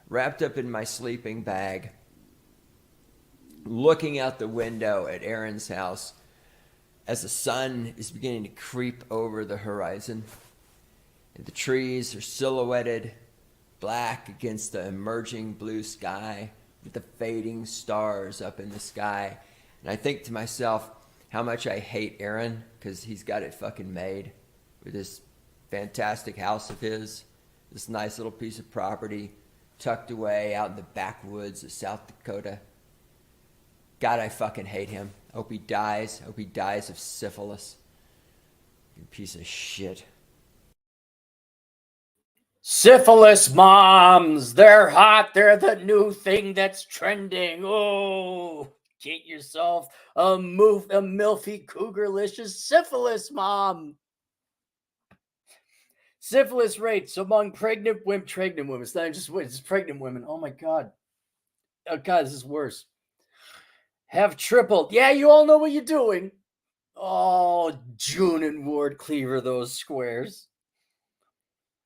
wrapped up in my sleeping bag, looking out the window at Aaron's house as the sun is beginning to creep over the horizon. And the trees are silhouetted black against the emerging blue sky with the fading stars up in the sky. And I think to myself how much I hate Aaron because he's got it fucking made with this fantastic house of his, this nice little piece of property tucked away out in the backwoods of South Dakota. God, I fucking hate him. I hope he dies. I hope he dies of syphilis. You piece of shit. Syphilis moms, they're hot. They're the new thing that's trending. Oh, get yourself a milfy cougarlicious syphilis mom. Syphilis rates among pregnant women. It's not just women, it's pregnant women. Oh my God. Oh God, this is worse. Have tripled. Yeah, you all know what you're doing. Oh, June and Ward Cleaver, those squares.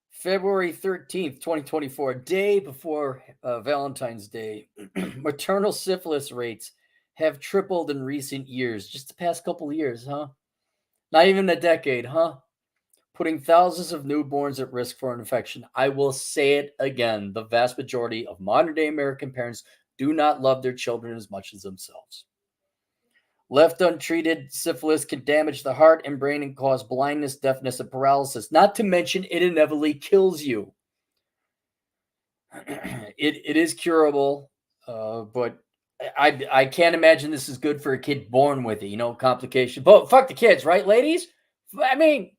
February 13th, 2024, day before Valentine's Day. Maternal syphilis rates have tripled in recent years. Just the past couple of years, huh? Not even a decade, huh? Putting thousands of newborns at risk for infection. I will say it again. The vast majority of modern-day American parents do not love their children as much as themselves. Left untreated, syphilis can damage the heart and brain and cause blindness, deafness, and paralysis. Not to mention, it inevitably kills you. It is curable, but I can't imagine this is good for a kid born with it, complication. But fuck the kids, right, ladies? I mean,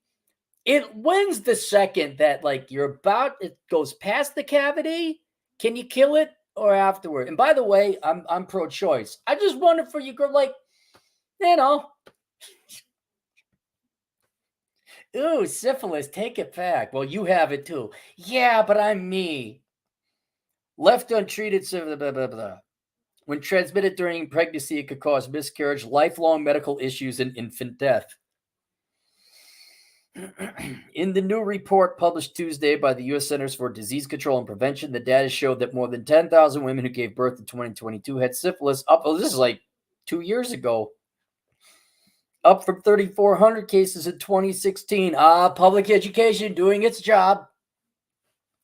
it wins the second that, like, it goes past the cavity. Can you kill it or afterward? And by the way, I'm pro-choice. I just wonder for you, girl, like, ooh, syphilis, take it back. Well, you have it too. Yeah, but I'm me. Left untreated, blah, blah, blah. When transmitted during pregnancy, it could cause miscarriage, lifelong medical issues, and infant death. In the new report published Tuesday by the U.S. Centers for Disease Control and Prevention, the data showed that more than 10,000 women who gave birth in 2022 had syphilis. This is like 2 years ago. Up from 3,400 cases in 2016. Public education doing its job.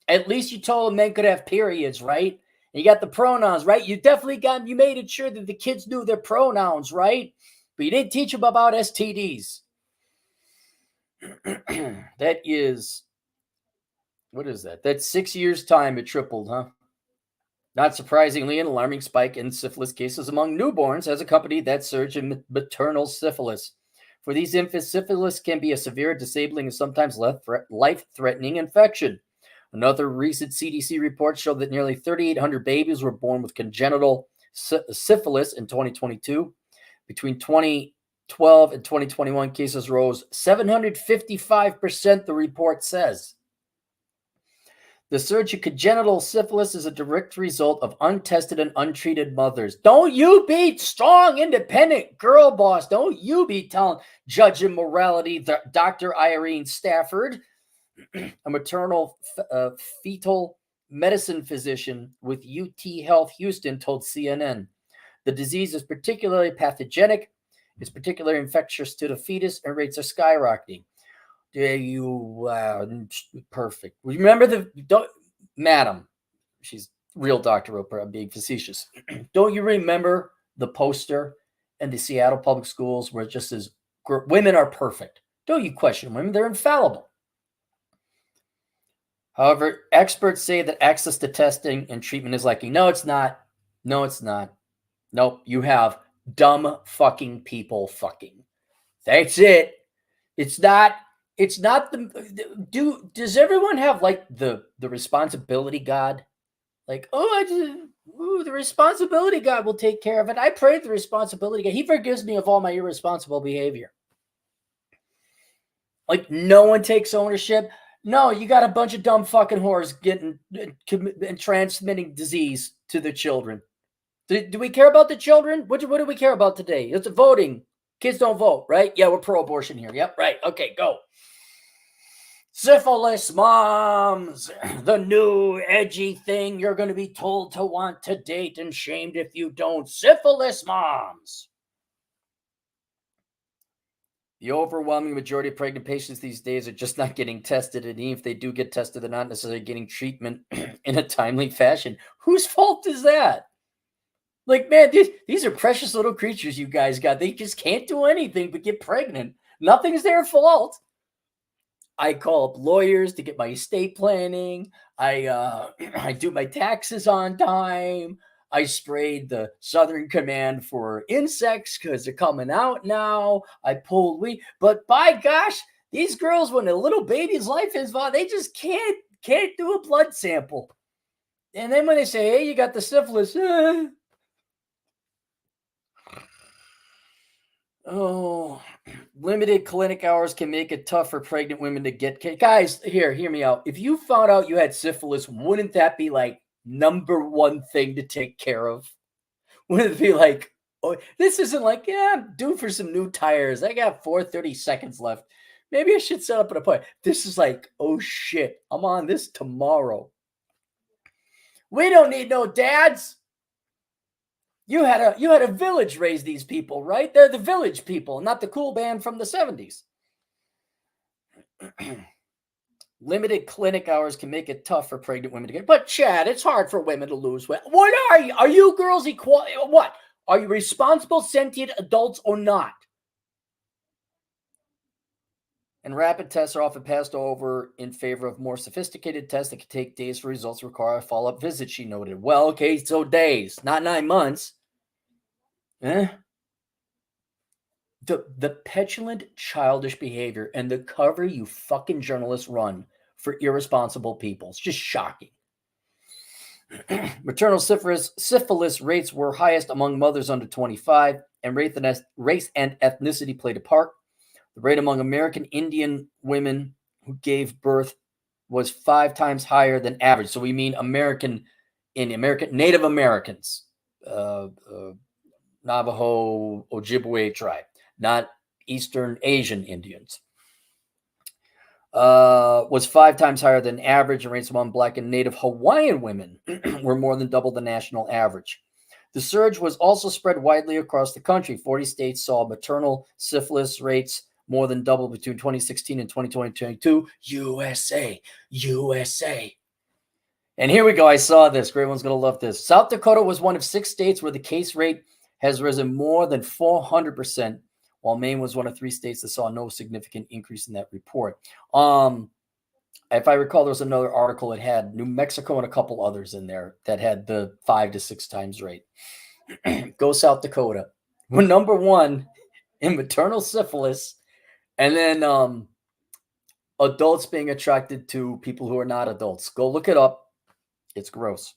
At least you told them men could have periods, right? And you got the pronouns, right? You made it sure that the kids knew their pronouns, right? But you didn't teach them about STDs. That is, what is that? That's 6 years' time it tripled, huh? Not surprisingly, an alarming spike in syphilis cases among newborns has accompanied that surge in maternal syphilis. For these infants, syphilis can be a severe, disabling, and sometimes life-threatening infection. Another recent CDC report showed that nearly 3,800 babies were born with congenital syphilis in 2022. Between 2012 and 2021, cases rose 755%, the report says. The surge in congenital syphilis is a direct result of untested and untreated mothers. Don't you be strong, independent girl boss. Don't you be telling Judge in Morality, Dr. Irene Stafford, a maternal fetal medicine physician with UT Health Houston, told CNN. The disease is particularly pathogenic. It's particularly infectious to the fetus, and rates are skyrocketing. Perfect. Remember madam, she's real Dr. Roper, I'm being facetious. Don't you remember the poster in the Seattle public schools where it just says, women are perfect? Don't you question women? They're infallible. However, experts say that access to testing and treatment is lacking. No, it's not. No, it's not. Nope, you have dumb fucking people fucking. That's it. It's not does everyone have like the responsibility God? Like, the responsibility God will take care of it. I pray the responsibility God. He forgives me of all my irresponsible behavior. Like, no one takes ownership. No, you got a bunch of dumb fucking whores getting and transmitting disease to the children. Do we care about the children? What do we care about today? It's voting. Kids don't vote, right? Yeah, we're pro-abortion here. Yep, right. Okay, go. Syphilis moms, the new edgy thing you're going to be told to want to date and shamed if you don't. Syphilis moms. The overwhelming majority of pregnant patients these days are just not getting tested. And even if they do get tested, they're not necessarily getting treatment in a timely fashion. Whose fault is that? Like, man, these are precious little creatures you guys got. They just can't do anything but get pregnant. Nothing's their fault. I call up lawyers to get my estate planning. I do my taxes on time. I sprayed the Southern Command for insects because they're coming out now. I pulled weed, but by gosh, these girls, when a little baby's life is involved, they just can't do a blood sample. And then when they say, "Hey, you got the syphilis," oh, limited clinic hours can make it tough for pregnant women to get kids. Guys, here, hear me out. If you found out you had syphilis, wouldn't that be like number one thing to take care of? Wouldn't it be like, oh, this isn't like, yeah, I'm due for some new tires. I got 430 seconds left. Maybe I should set up an appointment. This is like, oh shit, I'm on this tomorrow. We don't need no dads. You had a village raise these people, right? They're the village people, not the cool band from the 70s. Limited clinic hours can make it tough for pregnant women to get. But Chad, it's hard for women to lose weight. What are you? Are you girls equal? What? Are you responsible, sentient adults or not? And rapid tests are often passed over in favor of more sophisticated tests that can take days for results, require a follow-up visit, she noted. Well, okay, so days, not 9 months. The petulant, childish behavior and the cover you fucking journalists run for irresponsible people. It's just shocking. Maternal syphilis rates were highest among mothers under 25, and race and ethnicity played a part. The rate among American Indian women who gave birth was 5 times higher than average. So we mean Native Americans, Navajo, Ojibwe tribe, not Eastern Asian Indians. Was 5 times higher than average, and rates among Black and Native Hawaiian women were more than double the national average. The surge was also spread widely across the country. 40 states saw maternal syphilis rates more than double between 2016 and 2022. USA. And here we go. I saw this. Great one's going to love this. South Dakota was one of 6 states where the case rate has risen more than 400%, while Maine was one of 3 states that saw no significant increase in that report. If I recall, there was another article that had New Mexico and a couple others in there that had the 5 to 6 times rate. Go South Dakota. We're number 1 in maternal syphilis, and then adults being attracted to people who are not adults. Go look it up. It's gross.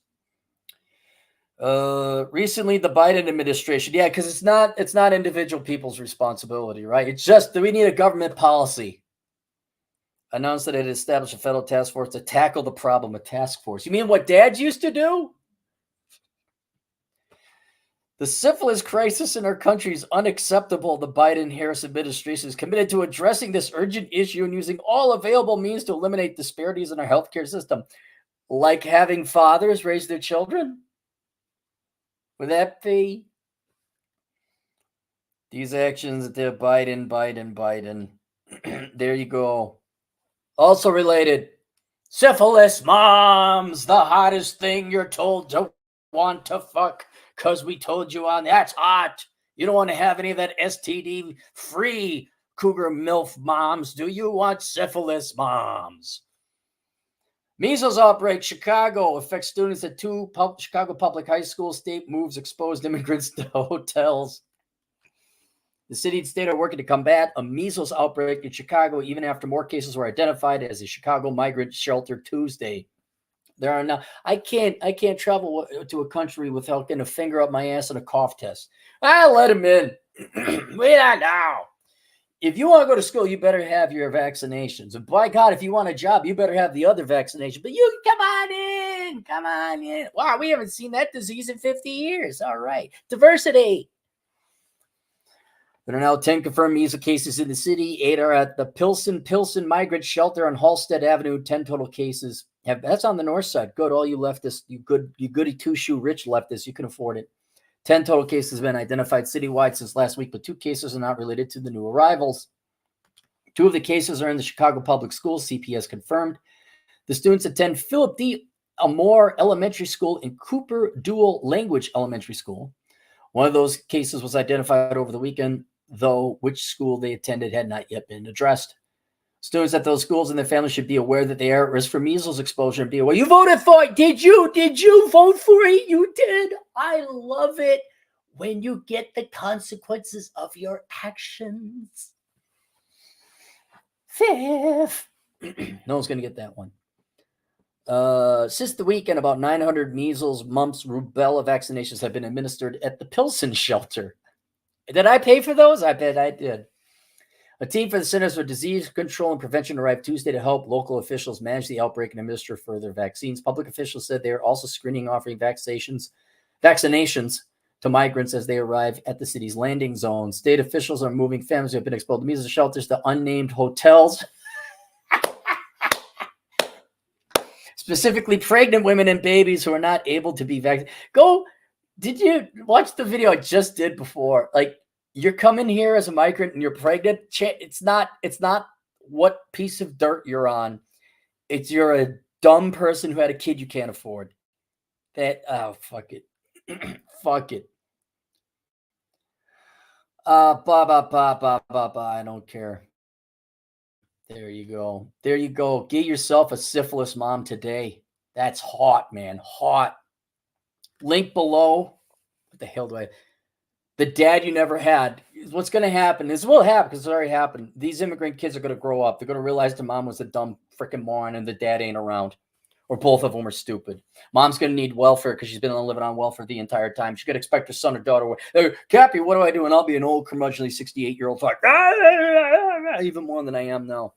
Recently, the Biden administration, because it's not individual people's responsibility, right? It's just that we need a government policy. Announced that it established a federal task force to tackle the problem. A task force. You mean what dads used to do? The syphilis crisis in our country is unacceptable. The Biden-Harris administration is committed to addressing this urgent issue and using all available means to eliminate disparities in our healthcare system, like having fathers raise their children. Would that be? These actions that they're Biden. There you go. Also related, syphilis moms, the hottest thing you're told to want to fuck because we told you on that's hot. You don't want to have any of that STD free cougar MILF moms. Do you want syphilis moms? Measles outbreak, Chicago affects students at 2 Chicago public high schools. State moves exposed immigrants to hotels. The city and state are working to combat a measles outbreak in Chicago, even after more cases were identified as a Chicago migrant shelter Tuesday. There are now. I can't travel to a country without getting a finger up my ass and a cough test. I'll let him in. Wait on now. If you want to go to school, you better have your vaccinations. And by God, if you want a job, you better have the other vaccination. But you come on in. Wow, we haven't seen that disease in 50 years. All right. Diversity. There are now 10 confirmed measles cases in the city. 8 are at the Pilsen Migrant Shelter on Halstead Avenue. 10 total cases. That's on the north side. Good, all you leftists, you goody two-shoe rich leftists, you can afford it. 10 total cases have been identified citywide since last week, but 2 cases are not related to the new arrivals. 2 of the cases are in the Chicago Public Schools, CPS confirmed. The students attend Philip D. Amore Elementary School and Cooper Dual Language Elementary School. One of those cases was identified over the weekend, though which school they attended had not yet been addressed. Students at those schools and their families should be aware that they are at risk for measles exposure and be aware. You voted for it. Did you? Did you vote for it? You did. I love it when you get the consequences of your actions. Fifth. No one's going to get that one. Since the weekend, about 900 measles, mumps, rubella vaccinations have been administered at the Pilsen shelter. Did I pay for those? I bet I did. A team for the Centers for Disease Control and Prevention arrived Tuesday to help local officials manage the outbreak and administer further vaccines. Public officials said they are also screening, offering vaccinations to migrants as they arrive at the city's landing zone. State officials are moving families who have been exposed to measles shelters to unnamed hotels. Specifically pregnant women and babies who are not able to be vaccinated. Did you watch the video I just did before? Like, you're coming here as a migrant and you're pregnant. It's not what piece of dirt you're on. It's you're a dumb person who had a kid you can't afford. Fuck it. Fuck it. I don't care. There you go. There you go. Get yourself a syphilis mom today. That's hot, man. Hot. Link below. What the hell do I... The dad you never had. What's going to happen? This will happen because it's already happened. These immigrant kids are going to grow up. They're going to realize the mom was a dumb freaking moron and the dad ain't around. Or both of them are stupid. Mom's going to need welfare because she's been living on welfare the entire time. She's going to expect her son or daughter. Cappy, what do I do? And I'll be an old, curmudgeonly 68-year-old fuck. Even more than I am now.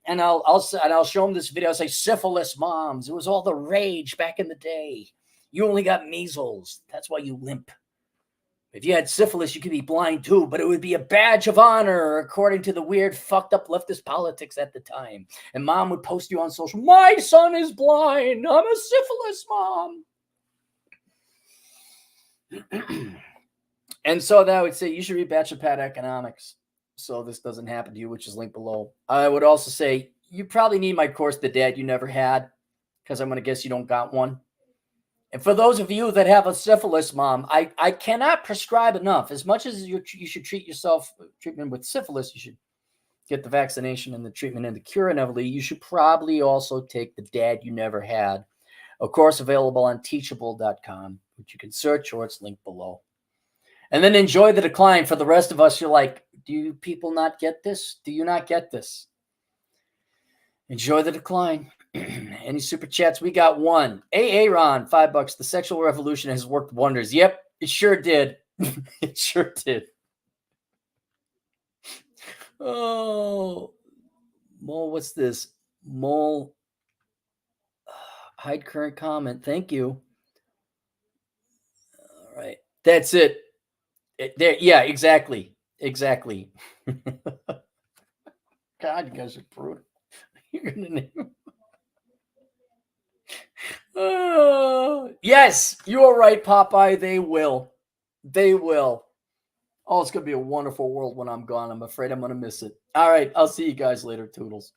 And I'll show them this video. I'll say, syphilis moms. It was all the rage back in the day. You only got measles. That's why you limp. If you had syphilis, you could be blind too, but it would be a badge of honor according to the weird, fucked up leftist politics at the time. And mom would post you on social, my son is blind. I'm a syphilis mom. And so that would say you should read Bachelor Pad Economics so this doesn't happen to you, which is linked below. I would also say you probably need my course, The Dad You Never Had, because I'm going to guess you don't got one. And for those of you that have a syphilis mom, I cannot prescribe enough. As much as you should treat yourself, treatment with syphilis, you should get the vaccination and the treatment and the cure inevitably. You should probably also take The Dad You Never Had, a course available on teachable.com, which you can search or it's linked below. And then enjoy the decline. For the rest of us, you're like, do you people not get this? Do you not get this? Enjoy the decline. Any super chats? We got one. Ron, $5. The sexual revolution has worked wonders. Yep, it sure did. It sure did. Oh, Mole, what's this? Mole, hide current comment. Thank you. All right, that's it. There, yeah, exactly. God, you guys are brutal. You're gonna name. Yes, you are right, Popeye. They will. They will. Oh, it's going to be a wonderful world when I'm gone. I'm afraid I'm going to miss it. All right. I'll see you guys later, Toodles.